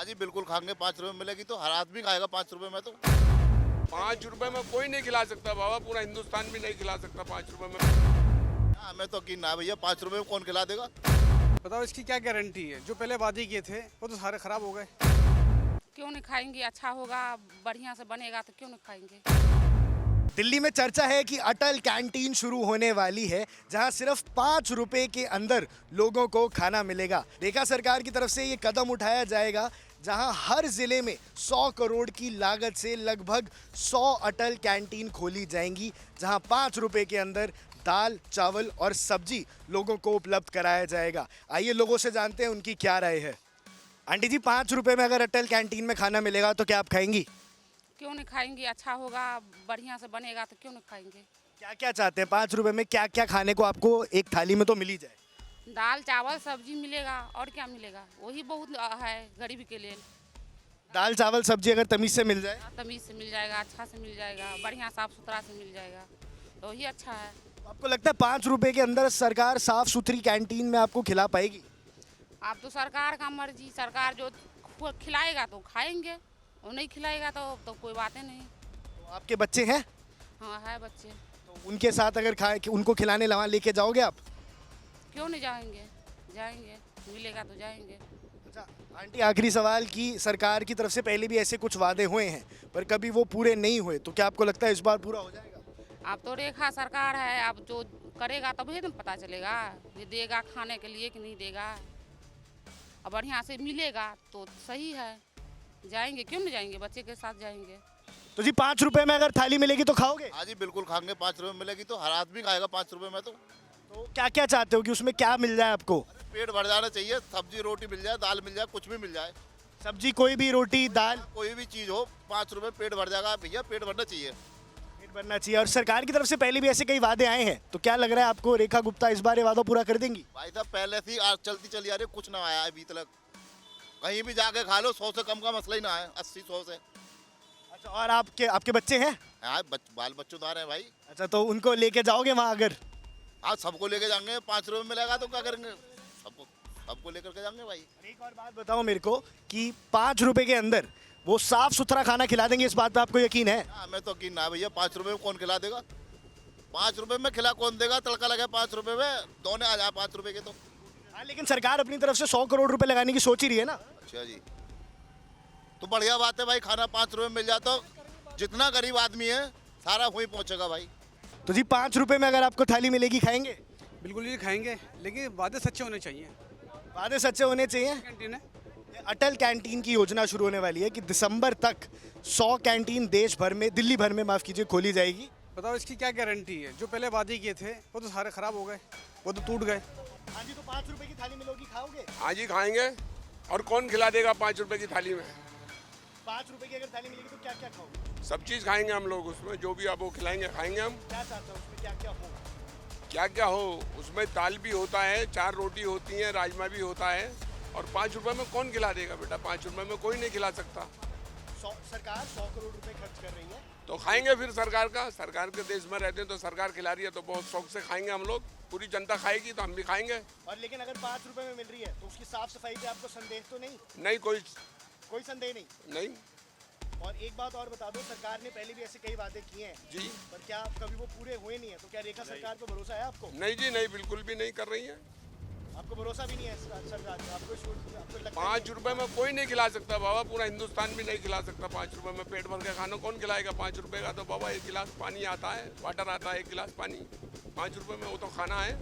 हाँ जी बिल्कुल खाएंगे, 5 रुपए में मिलेगी तो हर आदमी खाएगा 5 रुपए में तो। 5 रुपए में कोई नहीं खिला सकता बाबा, पूरा हिंदुस्तान भी नहीं खिला सकता 5 रुपए में। हमें तो यकीन ना भैया, 5 रुपए में कौन खिला देगा। बताओ इसकी क्या गारंटी है? जो पहले वादे किए थे वो तो सारे खराब हो गए। क्यों नहीं खाएंगे? अच्छा होगा, बढ़िया से बनेगा तो क्यों नहीं खाएंगे। दिल्ली में चर्चा है कि अटल कैंटीन शुरू होने वाली है, जहां सिर्फ 5 रुपए के अंदर लोगों को खाना मिलेगा। रेखा सरकार की तरफ से ये कदम उठाया जाएगा, जहां हर जिले में 100 करोड़ की लागत से लगभग 100 अटल कैंटीन खोली जाएंगी, जहां 5 रुपए के अंदर दाल, चावल और सब्जी लोगों को उपलब्ध कराया जाएगा। आइए लोगों से जानते हैं उनकी क्या राय है। आंटी जी, 5 रुपए में अगर अटल कैंटीन में खाना मिलेगा तो क्या आप खाएंगी? क्यों नहीं खाएंगे? अच्छा होगा, बढ़िया से बनेगा तो क्यों नहीं खाएंगे। क्या क्या चाहते हैं? 5 रुपए में क्या क्या खाने को आपको एक थाली में तो मिल ही जाए? दाल चावल सब्जी मिलेगा और क्या मिलेगा, वही बहुत है गरीबी के लिए। दाल चावल सब्जी अगर तमीज से मिल जाए? तमीज से मिल जाएगा, अच्छा से मिल जाएगा, बढ़िया साफ सुथरा से मिल जाएगा तो वही अच्छा है। आपको लगता है 5 रुपए के अंदर सरकार साफ सुथरी कैंटीन में आपको खिला पाएगी? आप तो सरकार का मर्जी, सरकार जो खिलाएगा तो खाएंगे, और नहीं खिलाएगा तो कोई बातें नहीं। तो आपके बच्चे हैं? हाँ है बच्चे। तो उनके साथ अगर खाए कि उनको खिलाने वहाँ लेके जाओगे आप? क्यों नहीं जाएंगे, जाएंगे, मिलेगा तो जाएंगे। अच्छा आंटी, आखिरी सवाल कि सरकार की तरफ से पहले भी ऐसे कुछ वादे हुए हैं पर कभी वो पूरे नहीं हुए, तो क्या आपको लगता है इस बार पूरा हो जाएगा? अब तो रेखा सरकार है, अब जो करेगा तभी तो पता चलेगा, ये देगा खाने के लिए कि नहीं देगा। अब बढ़िया से मिलेगा तो सही है, जाएंगे, क्यों नहीं जाएंगे, बच्चे के साथ जाएंगे। तो जी 5 रुपए में अगर थाली मिलेगी तो खाओगे? हाँ जी बिल्कुल खाएंगे, 5 रुपए में मिलेगी तो हर आदमी खाएगा 5 रुपए में तो। तो क्या क्या चाहते हो कि उसमें क्या मिल जाए आपको? पेट भर जाना चाहिए, सब्जी रोटी मिल जाए, दाल मिल जाए, कुछ भी मिल जाए, सब्जी कोई भी, रोटी दाल, कोई भी चीज़ हो, 5 रुपए पेट भर जाएगा भैया, पेट भरना चाहिए। पेट भरना चाहिए। और सरकार की तरफ से पहले भी ऐसे कई वादे आए हैं, तो क्या लग रहा है आपको रेखा गुप्ता इस बार ये वादा पूरा कर देंगी? भाई साहब पहले से ही आज चलती चली आ रही, कुछ ना आया है अभी तक। कहीं भी जाके खा लो, 100 से कम का मसला ही ना है, 80-100 से। अच्छा, और आपके आपके बच्चे हैं? हाँ बाल बच्चों हैं भाई। अच्छा, तो उनको लेके जाओगे वहाँ अगर? हाँ सबको लेके जाएंगे, 5 रुपए में मिलेगा तो क्या करेंगे, सबको लेकर के जाएंगे भाई। एक और बात बताओ मेरे को कि 5 रुपए के अंदर वो साफ सुथरा खाना खिला देंगे, इस बात पे आपको यकीन है? हाँ हमें तो यकीन ना है भैया, 5 रुपए में कौन खिला देगा। 5 रुपए में खिला कौन देगा, तड़का लगा 5 रुपए में, दोने आ जाए 5 रुपए के तो। हाँ, लेकिन सरकार अपनी तरफ से 100 करोड़ रुपए लगाने की सोच ही रही है ना। अच्छा जी, तो बढ़िया बात है भाई, खाना 5 रुपए में मिल जाता, तो जितना गरीब आदमी है सारा वहीं पहुंचेगा भाई। तो जी 5 रुपए में अगर आपको थाली मिलेगी, खाएंगे? बिल्कुल ये खाएंगे, लेकिन वादे सच्चे होने चाहिए। वादे सच्चे होने चाहिए। कैंटीन है, अटल कैंटीन की योजना शुरू होने वाली है कि दिसंबर तक 100 कैंटीन देश भर में, दिल्ली भर में माफ कीजिए, खोली जाएगी। बताओ इसकी क्या गारंटी है? जो पहले वादे किए थे वो तो सारे खराब हो गए, वो तो टूट गए। हाँ जी, तो 5 रुपए की थाली मिलेगी, खाओगे? हाँ जी खाएंगे, और कौन खिला देगा 5 रुपए की थाली में? 5 रुपए की अगर थाली मिलेगी तो क्या क्या खाओगे? सब चीज़ खाएंगे हम लोग, उसमें जो भी आप वो खिलाएंगे खाएंगे हम। क्या चाहते हो उसमें क्या क्या हो? क्या क्या हो उसमें, दाल भी होता है, 4 रोटी होती हैं, राजमा भी होता है, और 5 रुपए में कौन खिला देगा बेटा, 5 रुपए में कोई नहीं खिला सकता। सरकार 100 करोड़ रुपए खर्च कर रही है, तो खाएंगे फिर सरकार का, सरकार के देश में रहते हैं तो सरकार खिला रही है तो बहुत शौक से खाएंगे हम लोग, पूरी जनता खाएगी तो हम भी खाएंगे। और लेकिन अगर 5 रुपए में मिल रही है तो उसकी साफ सफाई पे आपको संदेह तो नहीं? नहीं, कोई संदेह नहीं। नहीं और एक बात और बता दो, सरकार ने पहले भी ऐसे कई वादे किए हैं जी, पर क्या कभी वो पूरे हुए नहीं है, तो क्या रेखा सरकार पे भरोसा है आपको? नहीं जी नहीं, बिल्कुल भी नहीं कर रही है। आपको भरोसा भी नहीं है सरकार पे? आपको लगता 5 रुपए में कोई नहीं खिला सकता बाबा, पूरा हिंदुस्तान भी नहीं खिला सकता 5 रुपए में। पेट भर के खाना कौन खिलाएगा 5 रुपए का? तो बाबा 1 गिलास पानी आता है, वाटर आता है, 1 गिलास पानी 5 रुपए में, वो तो खाना है।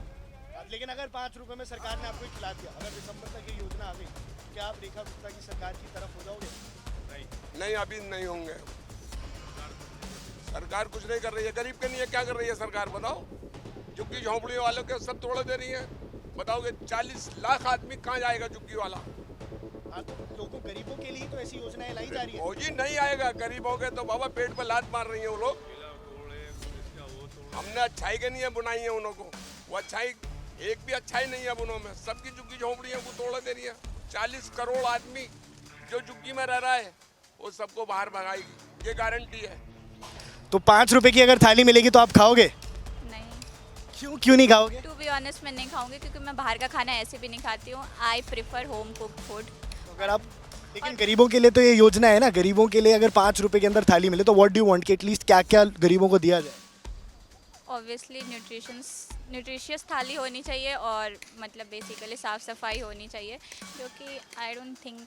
लेकिन अगर 5 रुपए में सरकार ने आपको खिला दिया, अगर दिसंबर तक ये योजना आ गई, तो क्या आप रेखा गुप्ता की सरकार की तरफ हो जाओगे? नहीं, अभी नहीं होंगे। सरकार कुछ नहीं कर रही है, गरीब के लिए क्या कर रही है सरकार बताओ? झुग्गी झोंपड़ी वालों के सब तोड़ दे रही है। बताओगे 40 लाख आदमी कहाँ जाएगा झुग्गी वाला? हाँ, तो लोगों गरीबों के लिए तो ऐसी योजनाएं लाई जा रही है। वो जी नहीं आएगा, गरीबों के तो बाबा पेट पर लात मार रही है वो लोग। हमने अच्छाई के नहीं है बुनाई है उन्हों को, वो अच्छाई एक भी अच्छाई नहीं है उन्हों में, सबकी झुग्गी झोंपड़ियाँ वो तोड़ दे रही है। 40 करोड़ आदमी जो झुग्गी में रह रहा है वो सबको बाहर भगाएगी, ये गारंटी है। तो 5 रुपए की अगर थाली मिलेगी तो आप खाओगे? नहीं, क्यों नहीं खाओगे? टू बी ऑनेस्ट मैं नहीं खाऊंगी, क्योंकि मैं बाहर का खाना ऐसे भी नहीं खाती हूँ। I prefer home cooked food. तो अगर आप लेकिन गरीबों के लिए तो ये योजना है ना, गरीबों के लिए अगर 5 रुपए के अंदर थाली मिले तो व्हाट डू यू वांट कि एटलीस्ट क्या क्या गरीबों को दिया जाए? ऑब्वियसली न्यूट्रिशियस थाली होनी चाहिए और मतलब बेसिकली साफ़ सफाई होनी चाहिए, जो कि I don't think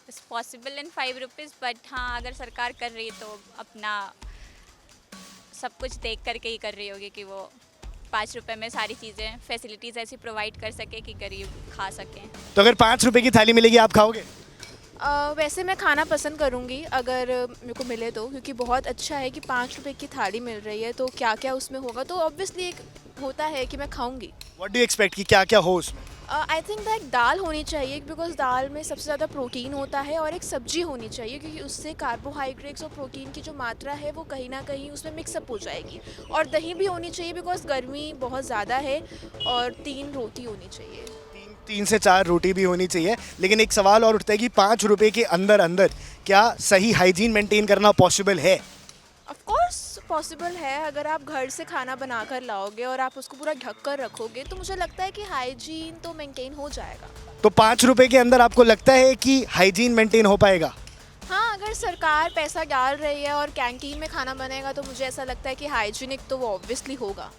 it's possible in 5 rupees, but हाँ अगर सरकार कर रही है तो अपना सब कुछ देख करके ही कर रही होगी कि वो 5 रुपए में सारी चीज़ें फैसिलिटीज़ ऐसी प्रोवाइड कर सके कि गरीब खा सकें। तो अगर 5 रुपए की थाली मिलेगी आप खाओगे? वैसे मैं खाना पसंद करूँगी अगर मेरे को मिले तो, क्योंकि बहुत अच्छा है कि 5 रुपए की थाली मिल रही है, तो क्या क्या उसमें होगा तो ऑब्वियसली एक होता है कि मैं खाऊंगी। व्हाट डू यू एक्सपेक्ट कि क्या क्या हो उसमें? आई थिंक दैट दाल होनी चाहिए, बिकॉज दाल में सबसे ज़्यादा प्रोटीन होता है, और एक सब्जी होनी चाहिए क्योंकि उससे कार्बोहाइड्रेट्स और प्रोटीन की जो मात्रा है वो कहीं ना कहीं उसमें मिक्सअप हो जाएगी, और दही भी होनी चाहिए बिकॉज गर्मी बहुत ज़्यादा है, और 3 रोटी होनी चाहिए। 3 से 4 रोटी भी होनी चाहिए। लेकिन एक सवाल और उठता है कि 5 रुपए के अंदर अंदर क्या सही हाइजीन मेंटेन करना पॉसिबल है? ऑफ कोर्स पॉसिबल है, अगर आप घर से खाना बना कर लाओगे और आप उसको पूरा ढक कर रखोगे तो मुझे लगता है कि हाइजीन तो मेंटेन हो जाएगा। तो 5 रुपए के अंदर आपको लगता है कि हाइजीन मेंटेन हो पाएगा? हाँ, अगर सरकार पैसा डाल रही है और कैंटीन में खाना बनेगा तो मुझे ऐसा लगता है कि हाइजीनिक तो वो ऑब्वियसली होगा।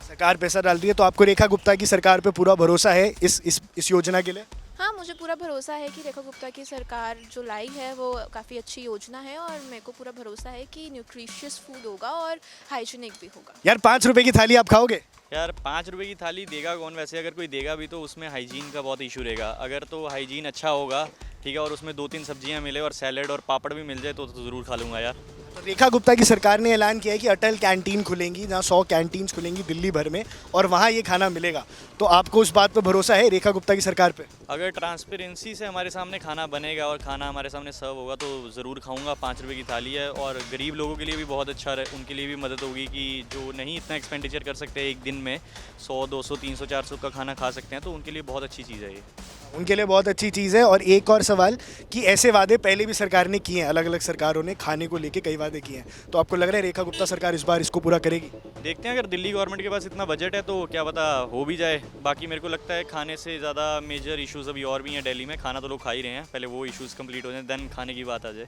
सरकार पैसा डाल रही है तो आपको रेखा गुप्ता की सरकार पे पूरा भरोसा है इस योजना के लिए? हाँ, मुझे पूरा भरोसा है कि रेखा गुप्ता की सरकार जो लाई है वो काफ़ी अच्छी योजना है, और मेरे को पूरा भरोसा है कि न्यूट्रिशियस फूड होगा और हाइजीनिक भी होगा। यार 5 रुपए की थाली आप खाओगे? यार 5 रुपए की थाली देगा कौन? वैसे अगर कोई देगा भी तो उसमें हाइजीन का बहुत इशू रहेगा। अगर तो हाइजीन अच्छा होगा, ठीक है, और उसमें 2-3 सब्जियां मिले और सैलेड और पापड़ भी मिल जाए तो ज़रूर खा लूँगा यार। तो रेखा गुप्ता की सरकार ने ऐलान किया है कि अटल कैंटीन खुलेंगी, जहाँ 100 कैंटीन्स खुलेंगी दिल्ली भर में, और वहाँ ये खाना मिलेगा। तो आपको उस बात पर भरोसा है रेखा गुप्ता की सरकार पे? अगर ट्रांसपेरेंसी से हमारे सामने खाना बनेगा और खाना हमारे सामने सर्व होगा तो ज़रूर खाऊंगा। 5 रुपए की थाली है और गरीब लोगों के लिए भी बहुत अच्छा है, उनके लिए भी मदद होगी कि जो नहीं इतना एक्सपेंडिचर कर सकते एक दिन में 100, 200, 300, 400 का खाना खा सकते हैं, तो उनके लिए बहुत अच्छी चीज़ है ये। उनके लिए बहुत अच्छी चीज़ है। और एक और सवाल कि ऐसे वादे पहले भी सरकार ने किए हैं, अलग अलग सरकारों ने खाने को लेके कई वादे किए हैं, तो आपको लग रहा है रेखा गुप्ता सरकार इस बार इसको पूरा करेगी? देखते हैं, अगर दिल्ली गवर्नमेंट के पास इतना बजट है तो क्या पता हो भी जाए। बाकी मेरे को लगता है खाने से ज़्यादा मेजर इश्यूज़ अभी और भी हैं दिल्ली में। खाना तो लोग खा ही रहे हैं, पहले वो इश्यूज़ कंप्लीट हो जाए देन खाने की बात आ जाए।